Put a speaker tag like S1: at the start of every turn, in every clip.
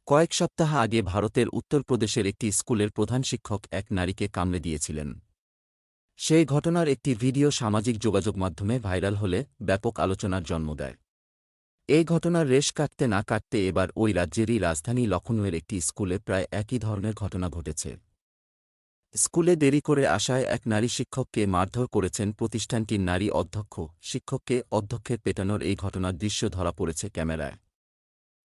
S1: কয়েক সপ্তাহ আগে ভারতের উত্তরপ্রদেশের একটি স্কুলের প্রধান শিক্ষক এক নারীকে কামড়ে দিয়েছিলেন। সেই ঘটনার একটি ভিডিও সামাজিক যোগাযোগ মাধ্যমে ভাইরাল হলে ব্যাপক আলোচনার জন্ম দেয়। এই ঘটনার রেশ কাটতে না কাটতে এবার ওই রাজ্যেরই রাজধানী লখনউয়ের একটি স্কুলে প্রায় একই ধরনের ঘটনা ঘটেছে। স্কুলে দেরি করে আসায় এক নারী শিক্ষককে মারধর করেছেন প্রতিষ্ঠানটির নারী অধ্যক্ষ। শিক্ষককে অধ্যক্ষের পেটানোর এই ঘটনার দৃশ্য ধরা পড়েছে ক্যামেরায়,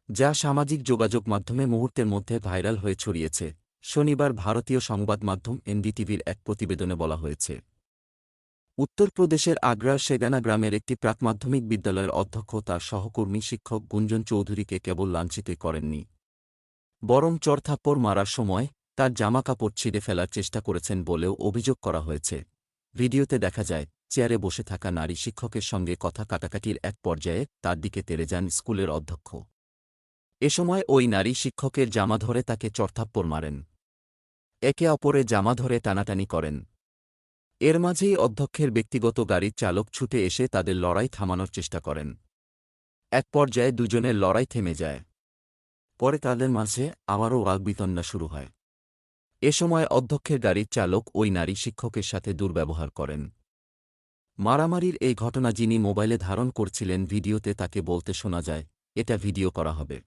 S1: যা সামাজিক যোগাযোগ মাধ্যমে মুহূর্তের মধ্যে ভাইরাল হয়ে ছড়িয়েছে। শনিবার ভারতীয় সংবাদ মাধ্যম এনডিটিভির এক প্রতিবেদনে বলা হয়েছে, উত্তরপ্রদেশের আগ্রার সেগানা গ্রামের একটি প্রাক-মাধ্যমিক বিদ্যালয়ের অধ্যক্ষ তার সহকর্মী শিক্ষক গুঞ্জন চৌধুরীকে কেবল লাঞ্ছিতই করেননি, বরং চড়থাপ্পড় মারার সময় তার জামাকাপড় ছিঁড়ে ফেলার চেষ্টা করেছেন বলেও অভিযোগ করা হয়েছে। ভিডিওতে দেখা যায়, চেয়ারে বসে থাকা নারী শিক্ষকের সঙ্গে কথা কাটাকাটির এক পর্যায়ে তার দিকে তেড়ে যান স্কুলের অধ্যক্ষ। এ সময় ওই নারী শিক্ষকের জামা ধরে তাকে চড়থাপ্পড় মারেন। একে অপরের জামা ধরে টানাটানি করেন। এর মাঝেই অধ্যক্ষের ব্যক্তিগত গাড়ির চালক ছুটে এসে তাদের লড়াই থামানোর চেষ্টা করেন। এক পর্যায়ে দুজনের লড়াই থেমে যায়। পরে তাদের মাঝে আবারও বাগ্বিতণ্ডা শুরু হয়। এ সময় অধ্যক্ষের গাড়ির চালক ওই নারী শিক্ষকের সাথে দুর্ব্যবহার করেন। মারামারির এই ঘটনা যিনি মোবাইলে ধারণ করছিলেন ভিডিওতে তাকে বলতে শোনা যায়, এটা ভিডিও করা হবে।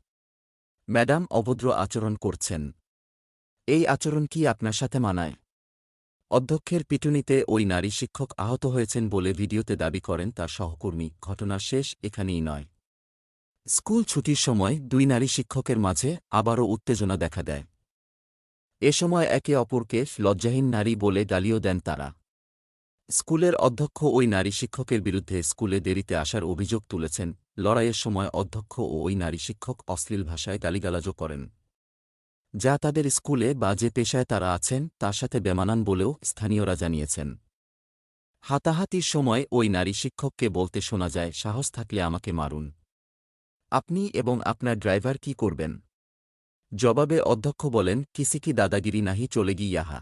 S1: ম্যাডাম, অভদ্র আচরণ করছেন। এই আচরণ কি আপনার সাথে মানায়? অধ্যক্ষের পিটুনিতে ওই নারী শিক্ষক আহত হয়েছেন বলে ভিডিওতে দাবি করেন তার সহকর্মী। ঘটনার শেষ এখানেই নয়। স্কুল ছুটির সময় দুই নারী শিক্ষকের মাঝে আবারও উত্তেজনা দেখা দেয়। এ সময় একে অপরকে লজ্জাহীন নারী বলে গালিও দেন তারা। স্কুলের অধ্যক্ষ ওই নারী শিক্ষকের বিরুদ্ধে স্কুলে দেরিতে আসার অভিযোগ তুলেছেন। লড়াইয়ের সময় অধ্যক্ষ ও ওই নারী শিক্ষক অশ্লীল ভাষায় গালিগালাজও করেন, যা তাদের স্কুলে বা যে পেশায় তারা আছেন তার সাথে বেমানান বলেও স্থানীয়রা জানিয়েছেন। হাতাহাতির সময় ওই নারী শিক্ষককে বলতে শোনা যায়, সাহস থাকলে আমাকে মারুন। আপনি এবং আপনার ড্রাইভার কি করবেন? জবাবে অধ্যক্ষ বলেন, কিসি কি দাদাগিরি নাহি চলেগি ইয়াহা।